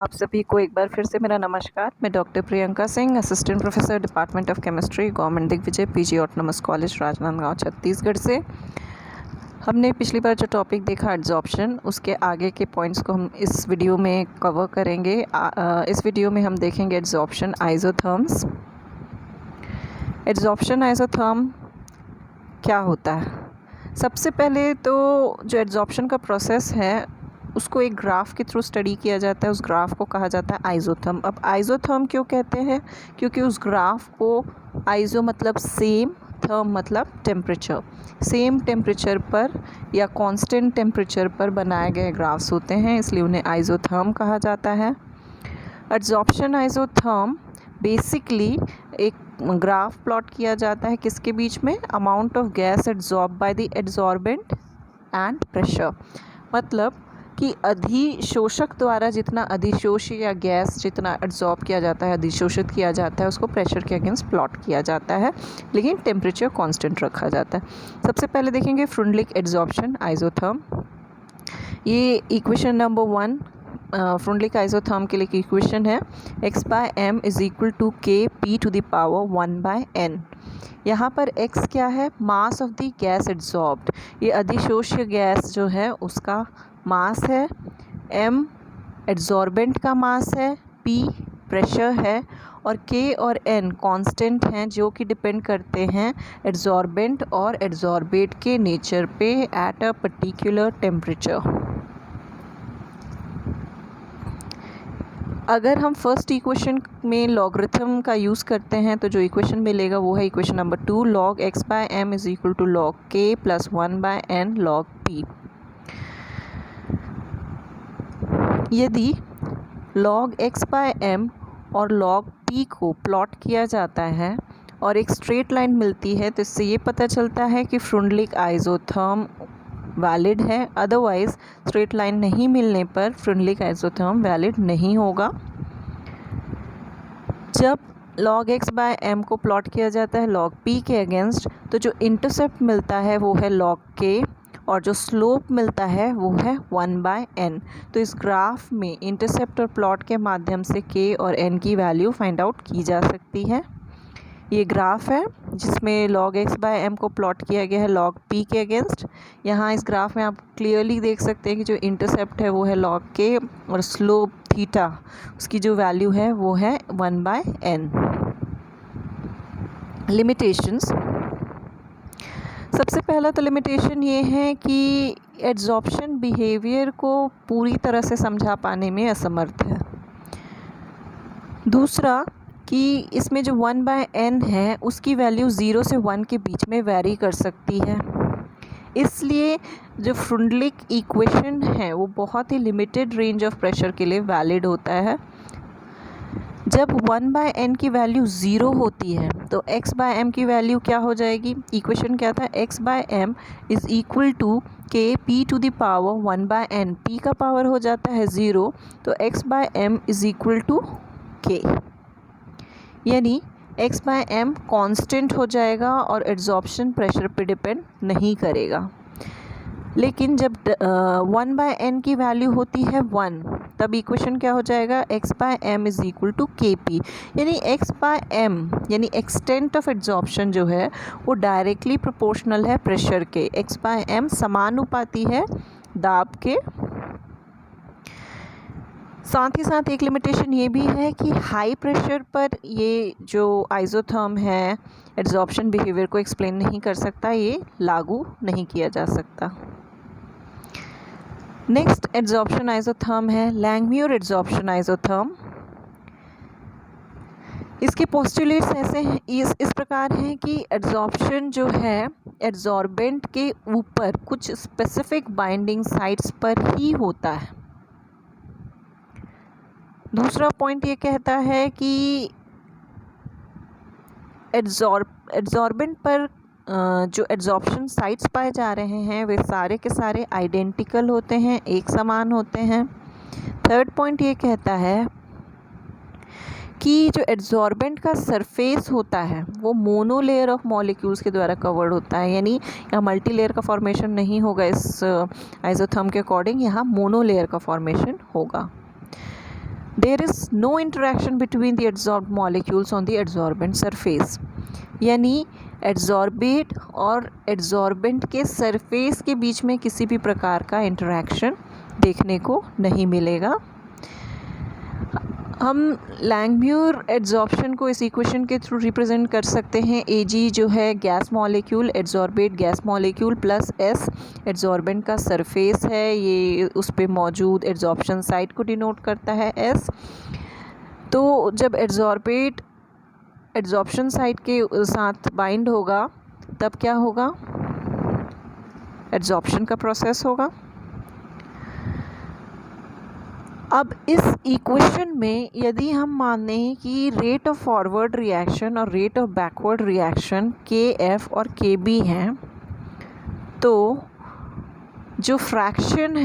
आप सभी को एक बार फिर से मेरा नमस्कार। मैं doctor Priyanka Singh, assistant professor department of chemistry, government Digvijay PG autonomous college Rajnandgaon Chhattisgarh से। हमने पिछली बार जो टॉपिक देखा एड्जॉर्प्शन, उसके आगे के पॉइंट्स को हम इस वीडियो में कवर करेंगे। इस वीडियो में हम देखेंगे एड्जॉर्प्शन आइसोथर्म्स। एड्जॉर्प्शन आइसोथर्म क्या होता है? सबसे पहले तो जो एड्जॉर्प्शन का प्रोसेस है उसको एक ग्राफ के थ्रू स्टडी किया जाता है। उस ग्राफ को कहा जाता है आइसोथर्म। अब आइसोथर्म क्यों कहते हैं? क्योंकि उस ग्राफ को आइसो मतलब सेम, थर्म मतलब टेम्परेचर, सेम टेम्परेचर पर या कांस्टेंट टेम्परेचर पर बनाए गए ग्राफ्स होते हैं, इसलिए उन्हें आइसोथर्म कहा जाता है। एड्जॉर्प्शन आइसोथर्म बेसिकली एक ग्राफ प्लॉट किया जाता है किसके बीच में? Amount of gas adsorb by the adsorbent and pressure. मतलब कि अधिशोषक द्वारा जितना अधिशोष या गैस जितना एड्जॉर्ब किया जाता है, अधिशोषित किया जाता है, उसको प्रेशर के अगेंस्ट प्लॉट किया जाता है, लेकिन टेम्परेचर कांस्टेंट रखा जाता है। सबसे पहले देखेंगे फ्रुंडलिक एड्जॉर्प्शन आइसोथर्म। ये इक्वेशन नंबर 1 फ्रुंडलिक आइसोथर्म के लिए इक्वेशन है x/m is equal to k p to the power 1/n। यहाँ पर x क्या है? Mass of the gas adsorbed. ये अधिशोष्य गैस जो है उसका मास है, m एड्जॉर्बेंट का मास है, p प्रेशर है और k और n कांस्टेंट हैं जो कि डिपेंड करते हैं एड्जॉर्बेंट और एड्जॉर्बेट के नेचर पे एट अ पर्टिकुलर टेम्परेचर। अगर हम फर्स्ट इक्वेशन में लॉगरिथम का यूज़ करते हैं तो जो इक्वेशन मिलेगा वो है equation number 2, log x/m is equal to log k plus 1/n log p। यदि log x/m और log p को प्लॉट किया जाता है और एक स्ट्रेट लाइन मिलती है तो इससे ये पता चलता है कि फ्रुंडलिक आइसोथर्म वैलिड है। अदरवाइज स्ट्रेट लाइन नहीं मिलने पर फ्रुंडलिक आइसोथर्म वैलिड नहीं होगा। जब log x/m को प्लॉट किया जाता है log p के अगेंस्ट, तो जो इंटरसेप्ट मिलता है वो है log k और जो स्लोप मिलता है वो है 1/n। तो इस ग्राफ में इंटरसेप्ट और प्लॉट के माध्यम से k और n की वैल्यू फाइंड आउट की जा सकती है। ये ग्राफ है जिसमें log x/m को प्लॉट किया गया है log p के अगेंस्ट। यहाँ इस ग्राफ में आप क्लियरली देख सकते हैं कि जो इंटरसेप्ट है वो है log k और स्लोप थीटा, उसकी जो वैल्यू है वो है 1/n। लिमिटेशंस। सबसे पहला तो लिमिटेशन ये है कि एड्जॉर्प्शन बिहेवियर को पूरी तरह से समझा पाने में असमर्थ है। दूसरा कि इसमें जो 1/n है उसकी वैल्यू 0 से 1 के बीच में वैरी कर सकती है, इसलिए जो फ्रुंडलिक इक्वेशन है वो बहुत ही लिमिटेड रेंज ऑफ प्रेशर के लिए वैलिड होता है। जब 1/n की वैल्यू 0 होती है तो x/m की वैल्यू क्या हो जाएगी? इक्वेशन क्या था? x/m is equal to k p to the power 1/n। p का पावर हो जाता है 0, तो x/m is equal to k, यानी x/m कांस्टेंट हो जाएगा और एड्जॉर्प्शन प्रेशर पे डिपेंड नहीं करेगा। लेकिन जब 1/n की वैल्यू होती है 1, तब इक्वेशन क्या हो जाएगा? x/m is equal to kp, यानी x/m यानी एक्सटेंट ऑफ एड्जॉर्प्शन जो है वो डायरेक्टली प्रोपोर्शनल है प्रेशर के। x/m समानुपाती है दाब के। साथ ही साथ एक लिमिटेशन ये भी है कि हाई प्रेशर पर ये जो आइसोथर्म है एड्जॉर्प्शन बिहेवियर को एक्सप्लेन नहीं कर सकता, ये लागू नहीं किया जा सकता। नेक्स्ट एड्जॉर्प्शन आइसोथर्म है लैंगम्यूर एड्जॉर्प्शन आइसोथर्म। इसके पोस्टुलेट्स ऐसे हैं, इस प्रकार हैं कि एड्जॉर्प्शन जो है एड्जॉर्बेंट के ऊपर कुछ स्पेसिफिक बाइंडिंग साइट्स पर ही होता है। दूसरा पॉइंट ये कहता है कि एड्जॉर्बेंट पर जो एड्जॉर्प्शन साइट्स पाए जा रहे हैं वे सारे के सारे आइडेंटिकल होते हैं, एक समान होते हैं। थर्ड पॉइंट ये कहता है कि जो एड्जॉर्बेंट का सरफेस होता है वो मोनो लेयर ऑफ मॉलिक्यूल्स के द्वारा कवर्ड होता है, यानी यहाँ मल्टी लेयर का फॉर्मेशन नहीं होगा। इस आइसोथर्म के अकॉर्डिंग यहाँ मोनो लेयर का फॉर्मेशन होगा। There is no interaction between the adsorb molecules on the adsorbent surface, यानी एड्जॉर्बेट और एड्जॉर्बेंट के सरफेस के बीच में किसी भी प्रकार का इंटरेक्शन देखने को नहीं मिलेगा। हम लैंगम्यूर एड्जॉर्प्शन को इस इक्वेशन के थ्रू रिप्रेजेंट कर सकते हैं। Ag जो है gas molecule, adsorbate gas molecule, plus S adsorbent का सरफेस है, ये उस पे मौजूद एड्जॉर्प्शन साइट को डिनोट करता है S। तो जब एड्जॉर्बेट एड्जॉर्प्शन साइट के साथ बाइंड होगा तब क्या होगा, एड्जॉर्प्शन का प्रोसेस होगा। अब इस इक्वेशन में यदि हम माने कि रेट ऑफ फॉरवर्ड रिएक्शन और rate of backward reaction KF और KB हैं, तो जो fraction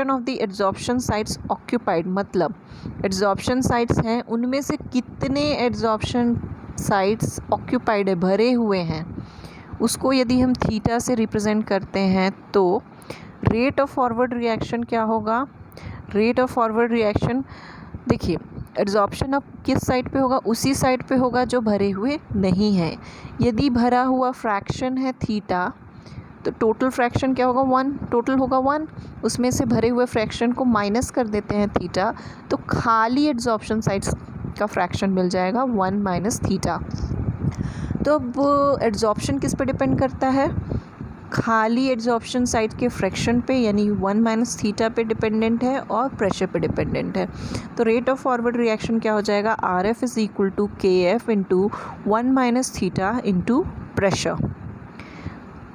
of the adsorption sites occupied, मतलब एड्जॉर्प्शन साइट्स हैं उनमें से कितने एड्जॉर्प्शन साइट्स ऑक्यूपाइड है, भरे हुए हैं, उसको यदि हम थीटा से रिप्रेजेंट करते हैं तो रेट ऑफ फॉरवर्ड रिएक्शन क्या होगा। रेट ऑफ फॉरवर्ड रिएक्शन, देखिए एड्जॉर्प्शन अब किस साइड पे होगा, उसी साइड पे होगा जो भरे हुए नहीं है। यदि भरा हुआ फ्रैक्शन है थीटा तो टोटल फ्रैक्शन क्या होगा, 1, टोटल होगा 1, उसमें से भरे हुए फ्रैक्शन को माइनस कर देते हैं थीटा, तो खाली एड्जॉर्प्शन साइड्स का फ्रैक्शन मिल जाएगा 1 माइनस थीटा। तो अब एड्जॉर्प्शन किस पे डिपेंड करता है, खाली एड्जॉर्प्शन साइड के फ्रैक्शन पे, यानी 1 माइनस थीटा पे डिपेंडेंट है और प्रेशर पे डिपेंडेंट है। तो रेट ऑफ फॉरवर्ड रिएक्शन क्या हो जाएगा, RF is equal to KF into 1 minus theta into pressure.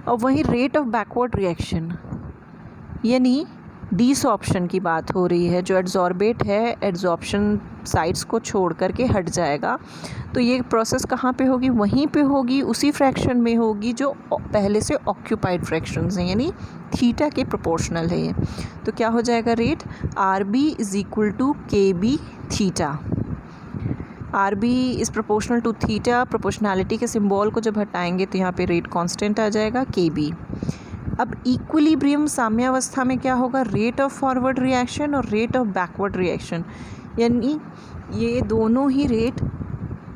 और वहीं रेट ऑफ बैकवर्ड रिएक्शन यानी डीसॉर्प्शन की बात हो रही है, जो एड्जॉर्बेट है एड्जॉर्प्शन साइड्स को छोड़ करके हट जाएगा, तो ये प्रोसेस कहाँ पे होगी, वहीं पे होगी, उसी फ्रैक्शन में होगी जो पहले से ऑक्यूपाइड फ्रैक्शंस हैं, यानी थीटा के प्रोपोर्शनल है ये। तो क्या हो जाएगा rate, RB is equal to KB theta. RB is proportional to theta, proportionality के सिंबल को जब हटाएंगे तो यहाँ पे रेट कांस्टेंट आ जाएगा KB। अब इक्विलिब्रियम साम्यावस्था में क्या होगा, रेट ऑफ फॉरवर्ड रिएक्शन और रेट ऑफ बैकवर्ड रिएक्शन, यानी ये दोनों ही रेट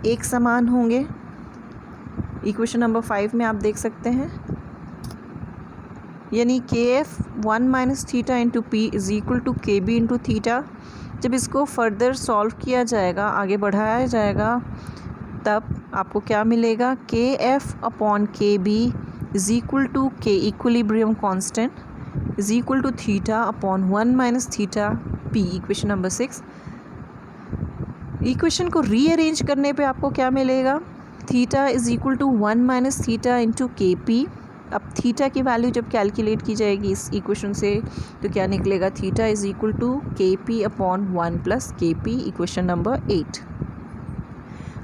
एक समान होंगे। इक्वेशन नंबर 5 में आप देख सकते हैं, यानी KF 1 minus theta into P is equal to KB into theta. जब इसको फर्दर सॉल्व किया जाएगा, आगे बढ़ाया जाएगा, तब आपको क्या मिलेगा, KF upon KB is equal to K equilibrium constant is equal to theta upon 1 minus theta P, equation number 6। Equation को रीअरेंज करने पे आपको क्या मिलेगा, theta is equal to 1 minus theta into KP। अब थीटा की वैल्यू जब calculate की जाएगी इस इक्वेशन से तो क्या निकलेगा, theta is equal to KP upon 1 plus KP, equation number 8।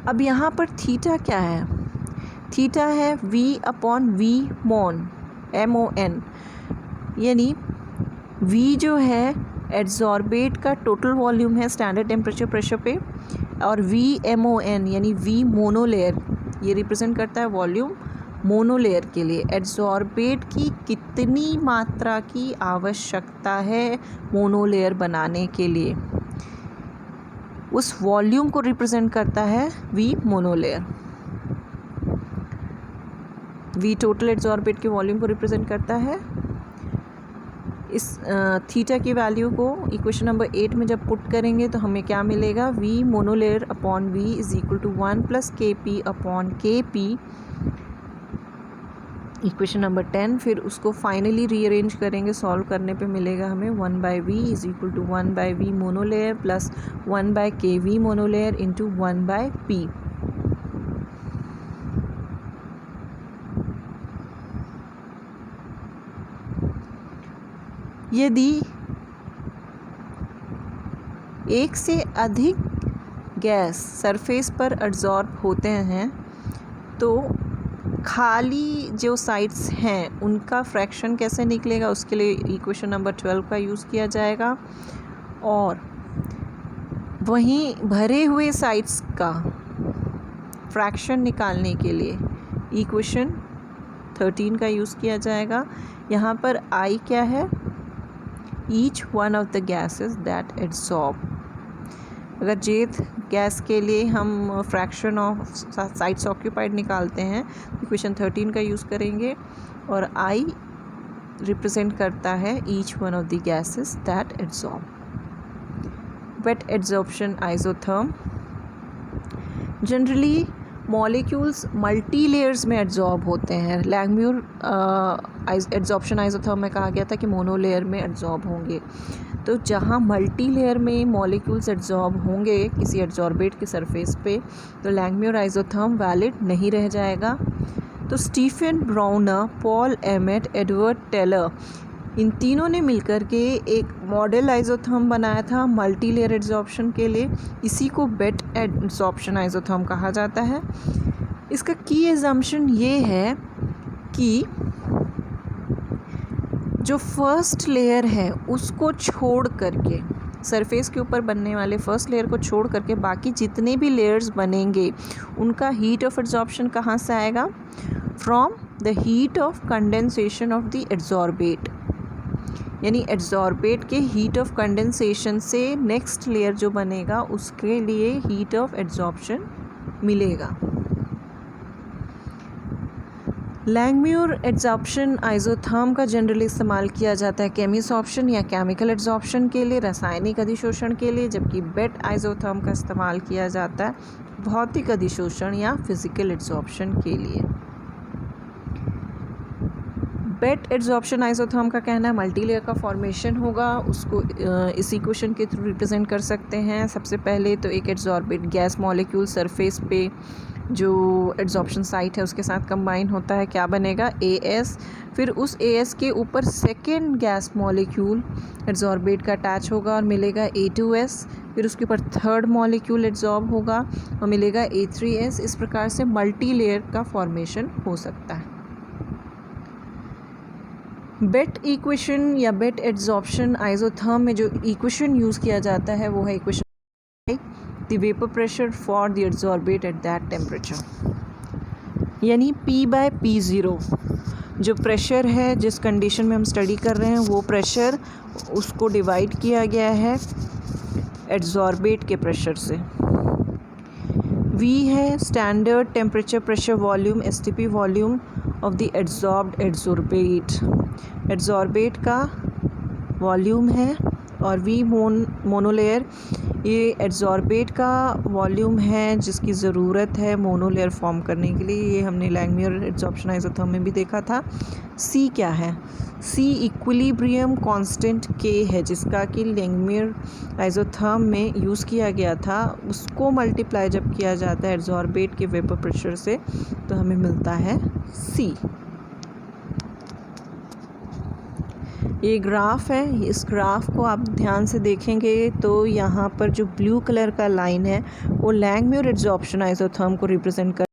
अब यहाँ पर थीटा क्या है, थीटा है V अपॉन V मोन, MON, यानी V जो है एड्जॉर्बेट का टोटल वॉल्यूम है स्टैंडर्ड टेम्परेचर प्रेशर पे, और VMON यानी V मोनोलेयर, ये रिप्रेजेंट करता है वॉल्यूम मोनोलेयर के लिए। एड्जॉर्बेट की कितनी मात्रा की आवश्यकता है मोनोलेयर बनाने के लिए, उस वॉल्यूम को रिप्रेजेंट करता है V monolayer. V total adsorbate के वॉल्यूम को रिप्रेजेंट करता है। इस थीटा की वैल्यू को इक्वेशन नंबर 8 में जब पुट करेंगे तो हमें क्या मिलेगा, V monolayer upon V is equal to 1 plus KP upon KP, equation number 10। फिर उसको फाइनली रीअरेंज करेंगे, सॉल्व करने पे मिलेगा हमें 1 by V is equal to 1 by V monolayer plus 1 by KV monolayer into 1 by P। यदि एक से अधिक गैस सरफेस पर एड्जॉर्ब होते हैं तो खाली जो साइड्स हैं उनका फ्रैक्शन कैसे निकलेगा, उसके लिए इक्वेशन नंबर 12 का यूज़ किया जाएगा। और वहीं भरे हुए साइड्स का फ्रैक्शन निकालने के लिए इक्वेशन 13 का यूज़ किया जाएगा। यहाँ पर I क्या है, each one of the gases that adsorb अगर जेथ गैस के लिए हम फ्रैक्शन ऑफ साइट्स ऑक्यूपाइड निकालते हैं इक्वेशन 13 का यूज़ करेंगे और आई रिप्रेजेंट करता है each one of the gases that adsorb. Wet adsorption isotherm. Generally molecules multi layers में एड्जॉर्ब होते हैं. लैंगम्यूर एड्जॉर्प्शन आइसोथर्म में कहा गया था कि मोनो लेयर में एड्जॉर्ब होंगे. तो जहाँ मल्टी लेयर में मॉलिक्यूल्स एड्जॉर्ब होंगे किसी एड्जॉर्बेट के सरफेस पे, तो लैंगम्यूर आइसोथर्म वैलिड नहीं रह जाएगा. तो Stephen Brunauer, Paul Emmett, Edward Teller, इन तीनों ने मिलकर के एक मॉडल आइसोथर्म बनाया था मल्टी लेयर एड्जॉर्प्शन के लिए. इसी को वेट एड्जॉर्प्शन आइसोथर्म कहा जाता है. इसका की एजम्पशन ये है कि जो फर्स्ट लेयर है उसको छोड़ करके, सरफेस के ऊपर बनने वाले फर्स्ट लेयर को छोड़ करके बाकी जितने भी लेयर्स बनेंगे उनका हीट ऑफ एड्जॉर्प्शन कहाँ से आएगा? From the heat of condensation of the adsorbate. यानी एड्जॉर्बेट के हीट ऑफ कंडेंसेशन से नेक्स्ट लेयर जो बनेगा उसके लिए हीट ऑफ एड्जॉर्प्शन मिलेगा. लैंगम्यूर एड्जॉर्प्शन आइसोथर्म का जनरली इस्तेमाल किया जाता है केमिसॉर्प्शन या केमिकल एड्जॉर्प्शन के लिए, रासायनिक अधिशोषण के लिए, जबकि वेट आइसोथर्म का इस्तेमाल किया जाता है भौतिक अधिशोषण या फिजिकल एड्जॉर्प्शन के लिए. वेट एड्जॉर्प्शन आइसोथर्म का कहना है मल्टी लेयर का फॉर्मेशन होगा. उसको इस इक्वेशन के थ्रू रिप्रेजेंट कर सकते हैं. सबसे पहले तो एक एड्जॉर्बेट गैस मॉलिक्यूल सरफेस पे जो एड्जॉर्प्शन साइट है उसके साथ कंबाइन होता है, क्या बनेगा? AS. फिर उस AS के ऊपर सेकेंड गैस मॉलिक्यूल एड्जॉर्बेट का अटैच होगा और मिलेगा A2S. फिर उसके ऊपर थर्ड मॉलिक्यूल एड्जॉर्ब होगा और मिलेगा A3S. इस प्रकार से मल्टी लेयर का फॉर्मेशन हो सकता है. वेट इक्वेशन या वेट एड्जॉर्प्शन आइसोथर्म में जो इक्वेशन यूज़ किया जाता है वो है equation the vapor pressure for the adsorbate at that temperature. यानी P/P0 जो प्रेशर है जिस कंडीशन में हम स्टडी कर रहे हैं वो प्रेशर उसको डिवाइड किया गया है एड्जॉर्बेट के प्रेशर से. V है standard temperature pressure volume STP volume of the adsorbed adsorbate. Adsorbate का वॉल्यूम है और V मोनोलेयर ये एड्जॉर्बेट का वॉल्यूम है जिसकी ज़रूरत है मोनोलेयर फॉर्म करने के लिए. ये हमने लैंगम्यूर एड्जॉर्प्शन आइसोथर्म में भी देखा था. C क्या है? C इक्विलिब्रियम कांस्टेंट K है जिसका कि लैंगम्यूर आइसोथर्म में यूज़ किया गया था. उसको मल्टीप्लाई जब किया जाता है एड्जॉर्बेट के वेपर प्रेशर से तो हमें मिलता है C. ये ग्राफ है. इस ग्राफ को आप ध्यान से देखेंगे तो यहाँ पर जो ब्लू कलर का लाइन है वो लैंगम्यूर एड्जॉर्प्शन आइसोथर्म को रिप्रेजेंट कर